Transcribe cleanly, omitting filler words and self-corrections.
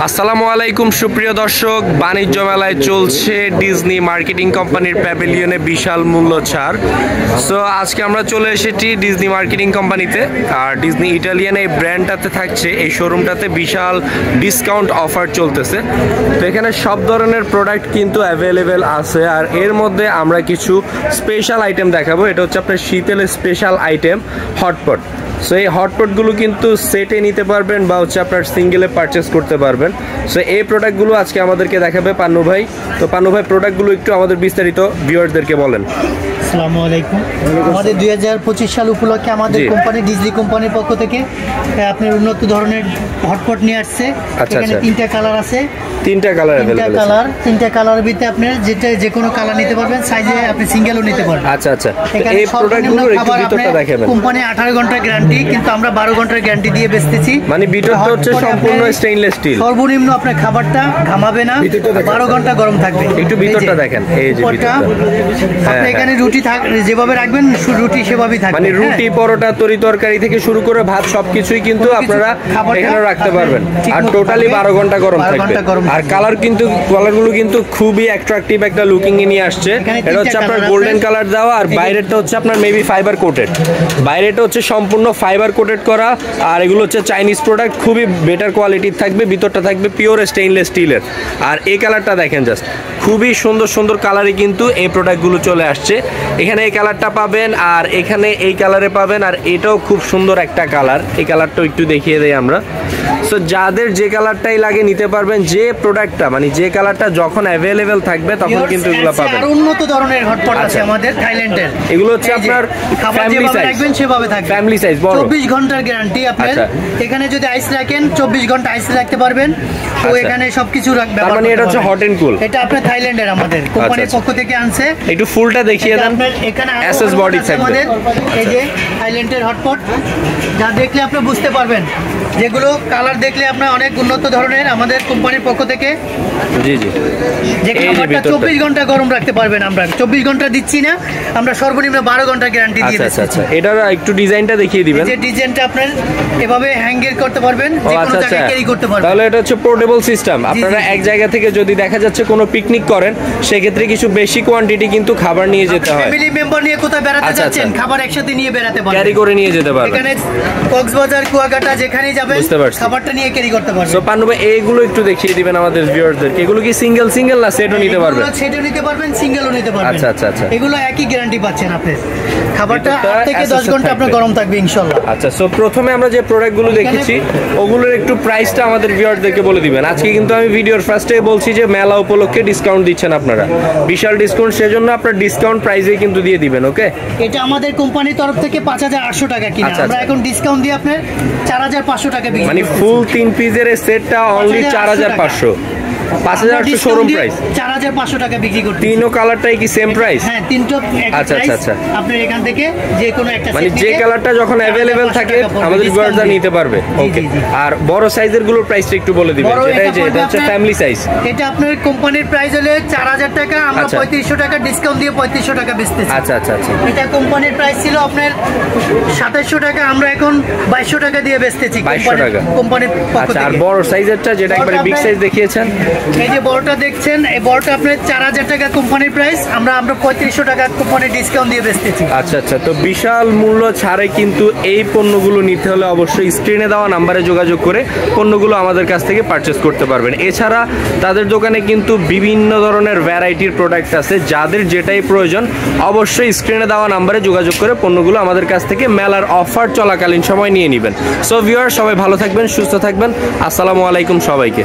আসসালামু আলাইকুম সুপ্রিয় দর্শক, বাণিজ্য মেলায় চলছে ডিজনি মার্কেটিং কোম্পানির প্যাভিলিয়নে বিশাল মূল্য ছাড়। সো আজকে আমরা চলে এসেছি ডিজনি মার্কেটিং কোম্পানিতে, আর ডিজনি ইটালিয়ান এই ব্র্যান্ডটাতে থাকছে, এই শোরুমটাতে বিশাল ডিসকাউন্ট অফার চলতেছে। তো এখানে সব ধরনের প্রোডাক্ট কিন্তু অ্যাভেলেবেল আছে, আর এর মধ্যে আমরা কিছু স্পেশাল আইটেম দেখাবো। এটা হচ্ছে আপনার শীতের স্পেশাল আইটেম হটপট। সো এই হটপটগুলো কিন্তু সেটে নিতে পারবেন বা হচ্ছে আপনার সিঙ্গেলে পারচেস করতে পারবেন। সো এই প্রোডাক্টগুলো আজকে আমাদেরকে দেখাবে পান্নু ভাই। তো পান্নু ভাই, প্রোডাক্টগুলো একটু আমাদের বিস্তারিত ভিউয়ারদেরকে বলেন। আসসালামু আলাইকুম। আমাদের 2025 সাল উপলক্ষে আমাদের কোম্পানি ডিজনি কোম্পানির পক্ষ থেকে আপনার উন্নত ধরনের হটপট নিয়ে আসছে। এখানে তিনটা কালার আছে, তিনটা কালার ভিতরে আপনার যে কোনো কালার নিতে পারবেন, সাইজে আপনি সিঙ্গেলও নিতে পারবেন। আচ্ছা আচ্ছা, এই প্রোডাক্টগুলোর একটু ভিতরটা দেখাবেন। কোম্পানি 18 ঘন্টার গ্যারান্টি, কিন্তু আমরা 12 ঘন্টার গ্যারান্টি দিয়ে বেচতেছি। মানে ভিতরটা হচ্ছে সম্পূর্ণ স্টেইনলেস স্টিল। সর্বনিম্ন আপনার খাবারটা ঘামাবে না, 12 ঘন্টা গরম থাকবে। একটু ভিতরটা দেখেন, এই যে ভিতরটা। আপনি এখানে রুটি যেভাবে রাখবেন রুটি সেভাবেই থাকবে। মানে রুটি, পরোটা, তরি তরকারি থেকে শুরু করে ভাত সবকিছুই কিন্তু আপনারা এখানে রাখতে পারবেন। আর টোটালি 12 ঘন্টা গরম থাকবে। আর কালারগুলো কিন্তু খুবই অ্যাট্রাকটিভ একটা লুকিং এ নিয়ে আসছে। এটা হচ্ছে আপনার গোল্ডেন কালার দেওয়া, আর বাইরেটা হচ্ছে আপনার মেবি ফাইবার কোটেড। বাইরেটা হচ্ছে সম্পূর্ণ ফাইবার কোটেড করা, আর এগুলো হচ্ছে চাইনিজ প্রোডাক্ট, খুবই বেটার কোয়ালিটির থাকবে। ভিতরটা থাকবে পিওর স্টেইনলেস স্টিলের। আর এই কালারটা দেখেন, জাস্ট খুবই সুন্দর সুন্দর কালারে কিন্তু এই প্রোডাক্টগুলো চলে আসছে। এখানে এই কালারটা পাবেন, আর এখানে এই কালারে পাবেন, আর এটাও খুব সুন্দর একটা কালার। এই কালারটাও একটু দেখিয়ে দেই আমরা। সো যাদের যে কালারটাই লাগে নিতে পারবেন। যে প্রোডাক্টটা মানে যে কালারটা যখন অ্যাভেলেবেল থাকবে তখন কিন্তু এগুলো পাবেন। আর উন্নত ধরনের হটপট আছে আমাদের থাইল্যান্ডের। এগুলো হচ্ছে আপনার ফ্যামিলি সাইজ, রাখবেন সেভাবে থাকবে। ফ্যামিলি সাইজ বড়, 24 ঘন্টার গ্যারান্টি আপনার। এখানে যদি আইস রাখেন 24 ঘন্টা আইস রাখতে পারবেন। তো এখানে সবকিছু রাখবেন। তার মানে এটা হচ্ছে হট এন্ড কুল। এটা আপনার থাইল্যান্ডের আমাদের কোম্পানির পক্ষ থেকে আনছে। একটু ফুলটা দেখিয়ে দেন। এখানে এসএস বডি থাকবে। এই যে থাইল্যান্ডের হটপট, যা দেখলে আপনি বুঝতে পারবেন, যেগুলো কালার দেখলে আপনার অনেক উন্নত ধরনের আমাদের কোম্পানির পক্ষ থেকে। জি জি, যে খাবারটা 24 ঘন্টা গরম রাখতে পারবেন। আমরা 24 ঘন্টা দিচ্ছি না, আমরা সর্বনিম্ন 12 ঘন্টা গ্যারান্টি দিয়ে দিচ্ছি। আচ্ছা, এটার একটু ডিজাইনটা দেখিয়ে দিবেন। যে ডিজাইনটা আপনার এভাবে হ্যাঙ্গের করতে পারবেন, যে কোনো জায়গায় ক্যারি করতে পারবেন। তাহলে এটা হচ্ছে পোর্টেবল সিস্টেম। আপনারা এক জায়গা থেকে যদি দেখা যাচ্ছে কোনো পিকনিক করেন, সেক্ষেত্রে কিছু বেশি কোয়ান্টিটি কিন্তু খাবার নিয়ে যেতে হয়। ফ্যামিলি মেম্বার নিয়ে কোথায় বেড়াতে যাচ্ছেন, খাবার একসাথে নিয়ে বেড়াতে পারবেন, ক্যারি করে নিয়ে যেতে পারবেন। এখানে কক্সবাজার, কুয়াকাটা যেখানেই যাবেন খাবারটা নিয়ে ক্যারি করতে পারবেন। সো পান্নু ভাই, এইগুলো একটু দেখিয়ে দিবেন আমাদের ভিউয়ারদের। এগুলো কি সিঙ্গেল না সেটও নিতে পারবেন? সেটও নিতে পারবেন, সিঙ্গেলও নিতে পারবেন। আচ্ছা, এগুলো একই গ্যারান্টি পাচ্ছেন আপনি। খাবারটা 8 থেকে 10 ঘন্টা আপনার গরম থাকবে ইনশাআল্লাহ। আচ্ছা, সো প্রথমে আমরা যে প্রোডাক্টগুলো দেখেছি ওগুলোর একটু প্রাইসটা আমাদের ভিউয়ারদেরকে বলে দিবেন। আজকে কিন্তু আমি ভিডিওর ফার্স্টেই বলছি যে মেলা উপলক্ষে ডিসকাউন্ট দিচ্ছেন আপনারা, বিশাল ডিসকাউন্ট। সেজন্য আপনার ডিসকাউন্ট প্রাইসে কিন্তু দিয়ে দিবেন। ওকে, এটা আমাদের কোম্পানির তরফ থেকে 5800 টাকা কিনা, আমরা এখন ডিসকাউন্ট দিয়ে আপনার 4500 টাকা বিক্রি। মানে ফুল 3 পিসের এই সেটটা অনলি 4500। 5800 শোরুম প্রাইস, 4500 টাকা বিক্রি করতে। তিনও কালারটাই কি সেম প্রাইস? হ্যাঁ, তিনটা এক প্রাইস। আচ্ছা, আপনি এখান থেকে যে কোনো একটা মানে যে কালারটা যখন अवेलेबल থাকে আমাদের ভিউয়াররা নিতে পারবে। ওকে, আর বড় সাইজের গুলোর প্রাইসটা একটু বলে দিবেন। এটা হচ্ছে ফ্যামিলি সাইজ। এটা আপনার কোম্পানির প্রাইস হলে 4000 টাকা, আমরা 3500 টাকা ডিসকাউন্ট দিয়ে 3500 টাকা বেচতেছি। আচ্ছা। এটা কোম্পানির প্রাইস ছিল আপনার 2700 টাকা, আমরা এখন 2200 টাকা দিয়ে বেচতেছি 2200 টাকা কোম্পানির পক্ষ থেকে। আর বড় সাইজেরটা যেটা একবারে বিগ সাইজ দেখিয়েছেন, এই যে বড়টা দেখছেন, এই বড়টা আপনার 4000 টাকা কোম্পানির প্রাইস, আমরা 3500 টাকা কোম্পানির ডিসকাউন্ট দিয়ে বেচতেছি। আচ্ছা, তো বিশাল মূল্য ছাড়ে কিন্তু এই পণ্যগুলো নিতে হলে অবশ্যই স্ক্রিনে দেওয়া নাম্বারে যোগাযোগ করে পণ্যগুলো আমাদের কাছ থেকে পারচেস করতে পারবেন। এছাড়া তাদের দোকানে কিন্তু বিভিন্ন ধরনের ভ্যারাইটির প্রোডাক্ট আছে, যাদের যেটাই প্রয়োজন অবশ্যই স্ক্রিনে দেওয়া নাম্বারে যোগাযোগ করে পণ্যগুলো আমাদের কাছ থেকে মেলার অফার চলাকালীন সময় নিয়ে নেবেন। সো ভিউয়ার, সবাই ভালো থাকবেন, সুস্থ থাকবেন। আসসালামু আলাইকুম সবাইকে।